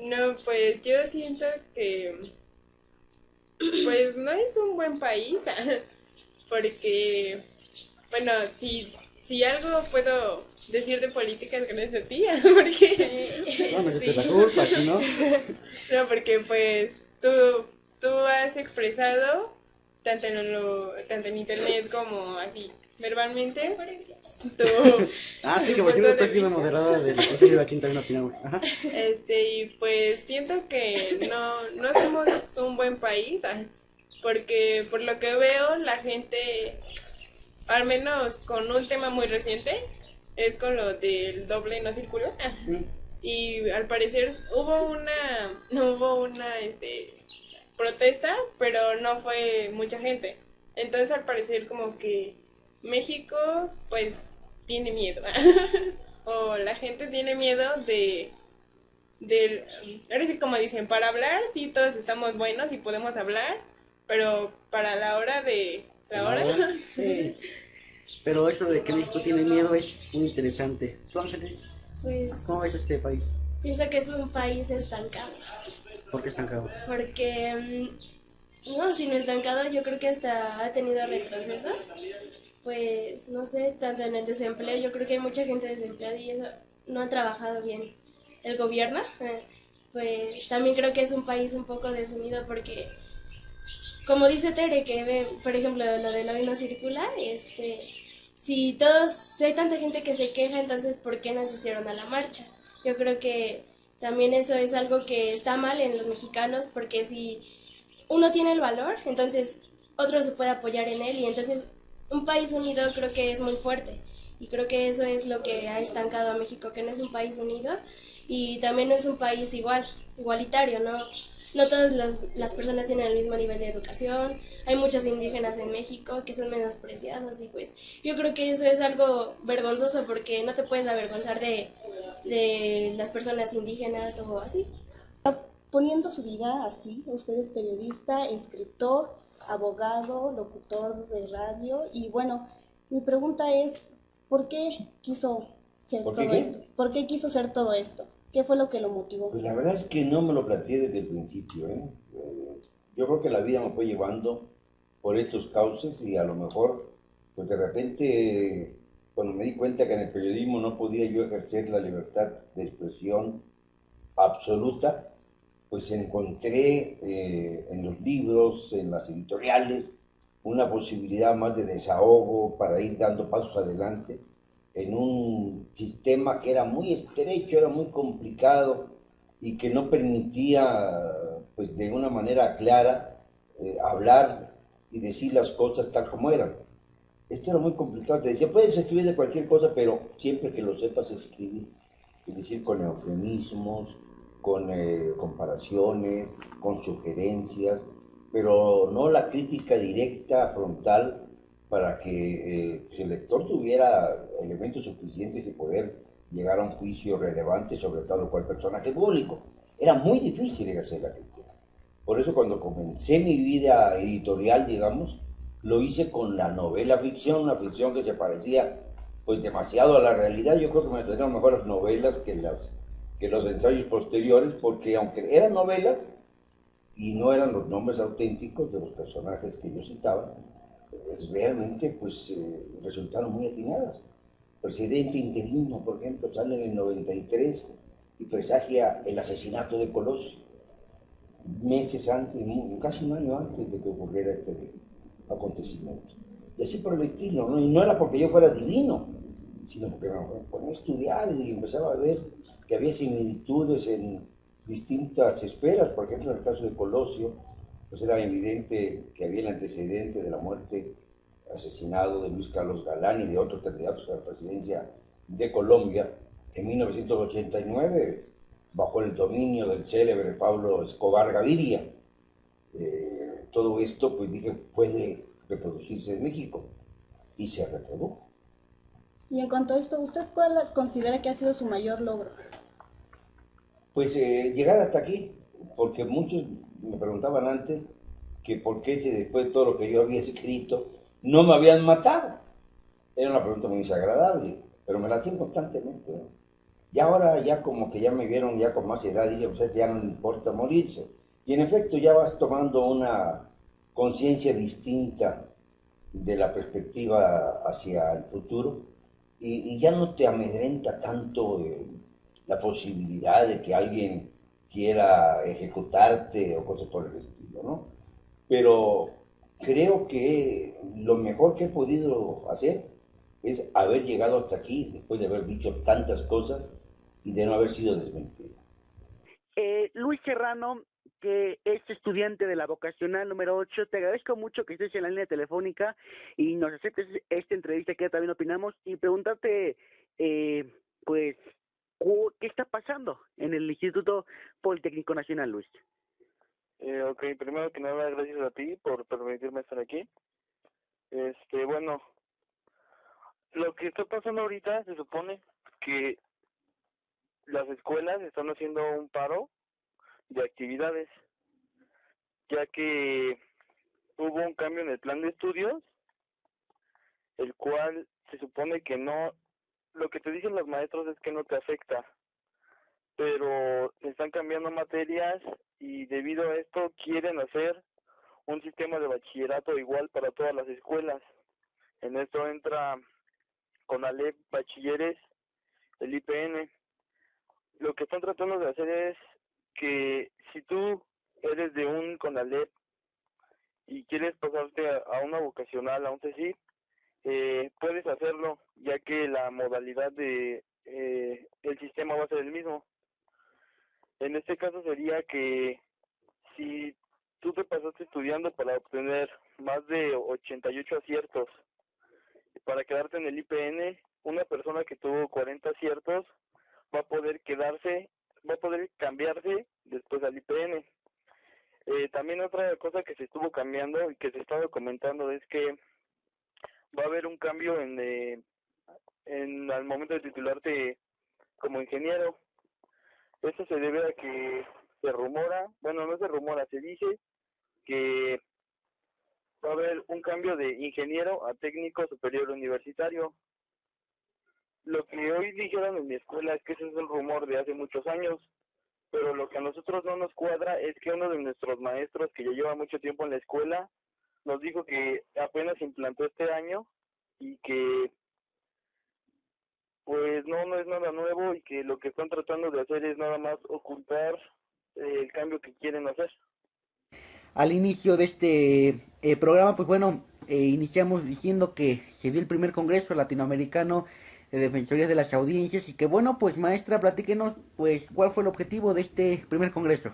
No, pues yo siento que pues no es un buen país, porque, bueno, si algo puedo decir de política es gracias a ti, porque No, no es la sí, culpa, aquí no. no, porque pues tú has expresado tanto en internet como así verbalmente tu, Ah, sí, que tu por cierto, punto tú de has sido vista. moderadora del Consejo de aquí también opinamos. Ajá. Y pues siento que no somos un buen país, porque por lo que veo la gente, al menos con un tema muy reciente, es con lo del doble no circula. Mm. Y al parecer hubo una protesta, pero no fue mucha gente. Entonces al parecer como que México pues tiene miedo. O la gente tiene miedo del, ahora sí como dicen, para hablar sí todos estamos buenos y podemos hablar, pero para la hora de ¿De la la hora hora? Sí. Pero eso de que México tiene miedo es muy interesante. ¿Tú, Ángeles? Pues ¿Cómo ves este país? pienso que es un país estancado, ¿Por qué estancado? porque no, si no estancado yo creo que hasta ha tenido retrocesos, pues no sé, tanto en el desempleo, yo creo que hay mucha gente desempleada y eso no ha trabajado bien el gobierno, pues también creo que es un país un poco desunido porque como dice Tere, que ve, por ejemplo, lo del hoy no circula, si hay tanta gente que se queja, entonces ¿por qué no asistieron a la marcha? Yo creo que también eso es algo que está mal en los mexicanos, porque si uno tiene el valor, entonces otro se puede apoyar en él y entonces un país unido creo que es muy fuerte y creo que eso es lo que ha estancado a México, que no es un país unido y también no es un país igualitario, no todas las personas tienen el mismo nivel de educación, hay muchos indígenas en México que son menospreciados y pues yo creo que eso es algo vergonzoso porque no te puedes avergonzar de las personas indígenas o así. Poniendo su vida así, usted es periodista, escritor, abogado, locutor de radio y bueno, mi pregunta es, ¿por qué quiso ser ¿Por qué todo qué? esto? ¿Por qué quiso ser todo esto? ¿Qué fue lo que lo motivó? Pues la verdad es que no me lo planteé desde el principio, ¿eh? Yo creo que la vida me fue llevando por estos cauces y a lo mejor, pues de repente, cuando me di cuenta que en el periodismo no podía yo ejercer la libertad de expresión absoluta, pues encontré en los libros, en las editoriales, una posibilidad más de desahogo para ir dando pasos adelante en un sistema que era muy estrecho, era muy complicado y que no permitía, pues de una manera clara, hablar y decir las cosas tal como eran. Esto era muy complicado, te decía, puedes escribir de cualquier cosa, pero siempre que lo sepas escribir, es decir, con eufemismos, con comparaciones, con sugerencias, pero no la crítica directa, frontal, para que el lector tuviera elementos suficientes y poder llegar a un juicio relevante sobre tal o cual personaje público. Era muy difícil ejercer la crítica. Por eso cuando comencé mi vida editorial, digamos, lo hice con la novela ficción, una ficción que se parecía pues demasiado a la realidad. Yo creo que me salieron mejores novelas que los ensayos posteriores, porque aunque eran novelas y no eran los nombres auténticos de los personajes que yo citaba, realmente pues resultaron muy atinadas. Presidente interino, por ejemplo, sale en el 93 y presagia el asesinato de Colosio, meses antes, casi un año antes de que ocurriera este acontecimiento. Y así por el estilo, ¿no? Y no era porque yo fuera divino, sino porque me ponía a estudiar y empezaba a ver que había similitudes en distintas esferas. Por ejemplo, en el caso de Colosio, pues era evidente que había el antecedente de la muerte, asesinado de Luis Carlos Galán y de otros candidatos a la presidencia de Colombia en 1989, bajo el dominio del célebre Pablo Escobar Gaviria. Todo esto, pues dije, puede reproducirse en México, y se reprodujo. Y en cuanto a esto, ¿usted cuál considera que ha sido su mayor logro? Pues llegar hasta aquí, porque muchos me preguntaban antes que por qué si después de todo lo que yo había escrito no me habían matado. Era una pregunta muy desagradable, pero me la hacían constantemente, ¿no? Y ahora ya como que ya me vieron ya con más edad, dije, pues ya no me importa morirse. Y en efecto ya vas tomando una conciencia distinta de la perspectiva hacia el futuro y ya no te amedrenta tanto la posibilidad de que alguien quiera ejecutarte o cosas por el estilo, ¿no? Pero creo que lo mejor que he podido hacer es haber llegado hasta aquí después de haber dicho tantas cosas y de no haber sido desmentido. Luis Serrano, que es estudiante de la vocacional número 8, te agradezco mucho que estés en la línea telefónica y nos aceptes esta entrevista que también opinamos y preguntarte, pues, ¿qué está pasando en el Instituto Politécnico Nacional, Luis? Ok, primero que nada, gracias a ti por permitirme estar aquí. Bueno, lo que está pasando ahorita se supone que las escuelas están haciendo un paro de actividades, ya que hubo un cambio en el plan de estudios, el cual se supone que no, lo que te dicen los maestros es que no te afecta, pero se están cambiando materias y debido a esto quieren hacer un sistema de bachillerato igual para todas las escuelas. En esto entra CONALEP, bachilleres, el IPN. Lo que están tratando de hacer es que si tú eres de un CONALEP y quieres pasarte a una vocacional, a un CECIP, puedes hacerlo, ya que la modalidad de el sistema va a ser el mismo. En este caso sería que si tú te pasaste estudiando para obtener más de 88 aciertos para quedarte en el IPN, una persona que tuvo 40 aciertos va a poder cambiarse después al IPN. También otra cosa que se estuvo cambiando y que se estaba comentando es que va a haber un cambio al momento de titularte como ingeniero. Eso se debe a que se rumora, bueno, no se rumora, se dice que va a haber un cambio de ingeniero a técnico superior universitario. Lo que hoy dijeron en mi escuela es que ese es un rumor de hace muchos años, pero lo que a nosotros no nos cuadra es que uno de nuestros maestros, que ya lleva mucho tiempo en la escuela, nos dijo que apenas se implantó este año y que pues no es nada nuevo y que lo que están tratando de hacer es nada más ocultar el cambio que quieren hacer. Al inicio de este programa, pues bueno, iniciamos diciendo que se dio el primer Congreso Latinoamericano de Defensorías de las Audiencias y que bueno, pues maestra, platíquenos, pues, ¿cuál fue el objetivo de este primer Congreso?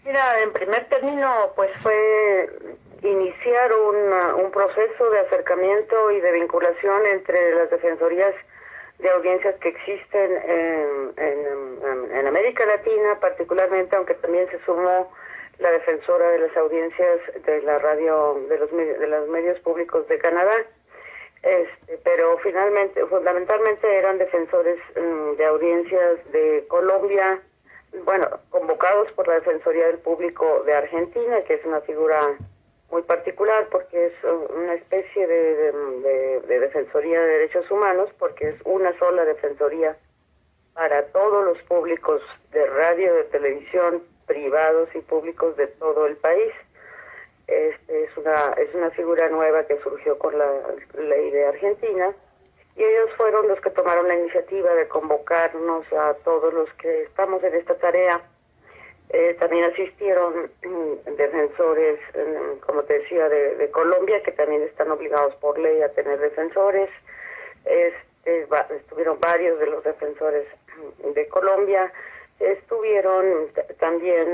Mira, en primer término, pues fue iniciar un proceso de acercamiento y de vinculación entre las defensorías de audiencias que existen en América Latina, particularmente, aunque también se sumó la defensora de las audiencias de la radio, de los medios públicos de Canadá. Pero fundamentalmente eran defensores de audiencias de Colombia, bueno, convocados por la Defensoría del Público de Argentina, que es una figura muy particular porque es una especie de defensoría de derechos humanos, porque es una sola defensoría para todos los públicos de radio, de televisión, privados y públicos de todo el país. Es una figura nueva que surgió con la ley de Argentina, y ellos fueron los que tomaron la iniciativa de convocarnos a todos los que estamos en esta tarea. También asistieron defensores, como te decía, de Colombia, que también están obligados por ley a tener defensores. Estuvieron varios de los defensores de Colombia. Estuvieron también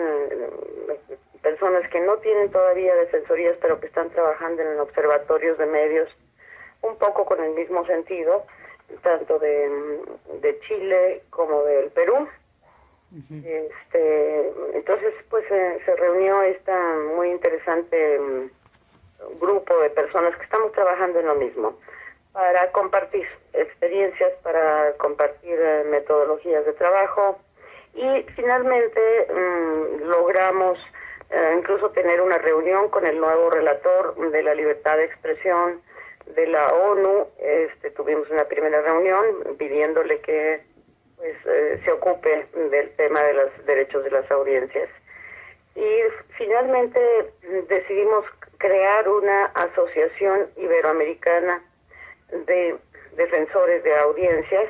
personas que no tienen todavía defensorías, pero que están trabajando en observatorios de medios, un poco con el mismo sentido, tanto de Chile como del Perú. Entonces, pues se reunió esta muy interesante grupo de personas que estamos trabajando en lo mismo, para compartir experiencias, para compartir metodologías de trabajo, y finalmente logramos incluso tener una reunión con el nuevo relator de la libertad de expresión de la ONU. Tuvimos una primera reunión pidiéndole que pues se ocupe del tema de los derechos de las audiencias. Y finalmente decidimos crear una asociación iberoamericana de defensores de audiencias.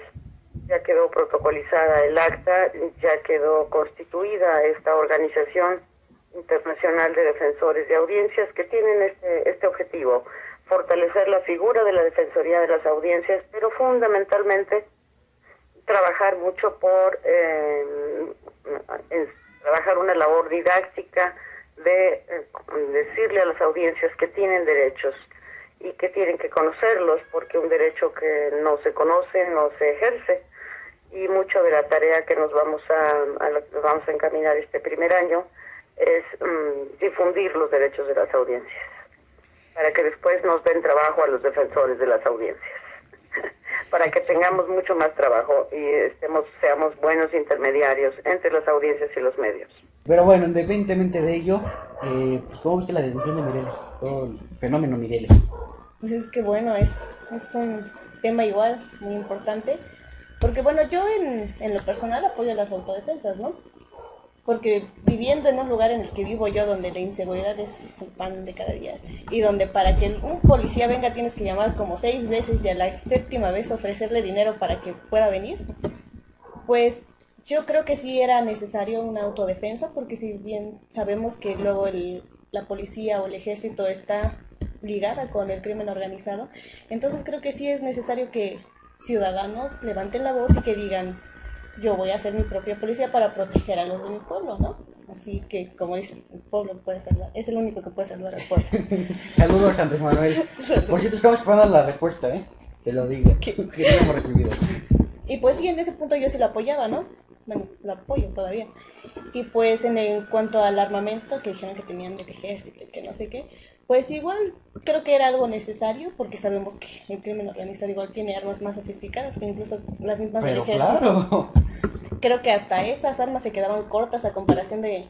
Ya quedó protocolizada el acta, ya quedó constituida esta organización internacional de defensores de audiencias que tienen este objetivo: fortalecer la figura de la Defensoría de las Audiencias, pero fundamentalmente trabajar mucho por trabajar una labor didáctica de decirle a las audiencias que tienen derechos y que tienen que conocerlos, porque un derecho que no se conoce no se ejerce. Y mucha de la tarea que nos vamos a encaminar este primer año es difundir los derechos de las audiencias, para que después nos den trabajo a los defensores de las audiencias, para que tengamos mucho más trabajo y seamos buenos intermediarios entre las audiencias y los medios. Pero bueno, independientemente de ello, pues ¿cómo viste la detención de Mireles? Todo el fenómeno Mireles. Pues es que bueno, es un tema igual muy importante, porque bueno, yo en lo personal apoyo las autodefensas, ¿no? Porque viviendo en un lugar en el que vivo yo, donde la inseguridad es el pan de cada día, y donde para que un policía venga tienes que llamar como 6 veces y a la 7ª vez ofrecerle dinero para que pueda venir, pues yo creo que sí era necesario una autodefensa, porque si bien sabemos que luego la policía o el ejército está ligada con el crimen organizado, entonces creo que sí es necesario que ciudadanos levanten la voz y que digan: yo voy a ser mi propia policía para proteger a los de mi pueblo, ¿no? Así que, como dicen, el pueblo puede salvar, es el único que puede salvar al pueblo. Saludos, Andrés Manuel. Por cierto, estamos esperando la respuesta, te lo digo, que no hemos recibido. Y pues sí, en ese punto yo sí lo apoyaba, ¿no? Bueno, lo apoyo todavía. Y pues en cuanto al armamento, que dijeron que tenían del ejército y que no sé qué, pues igual creo que era algo necesario, porque sabemos que el crimen organizado igual tiene armas más sofisticadas que incluso las mismas del ejército. Claro. Creo que hasta esas armas se quedaban cortas a comparación de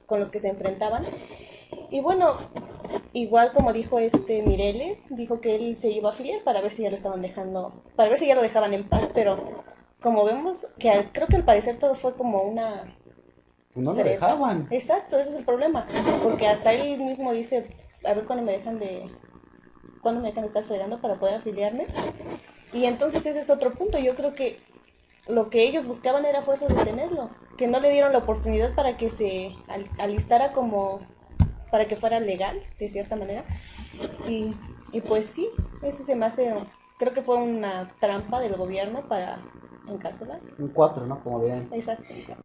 con los que se enfrentaban. Y bueno, igual como dijo Mireles, dijo que él se iba a afiliar para ver si ya lo estaban dejando, para ver si ya lo dejaban en paz, pero como vemos que creo que al parecer todo fue como una... Pues no lo dejaban. Exacto, ese es el problema, porque hasta él mismo dice: a ver cuándo me dejan de estar fregando para poder afiliarme. Y entonces ese es otro punto. Yo creo que lo que ellos buscaban era fuerza de detenerlo, que no le dieron la oportunidad para que se alistara como para que fuera legal de cierta manera. Y pues sí, ese se me hace, creo que fue una trampa del gobierno para encarcelar. Un 4, ¿no? Como dirán. Exacto.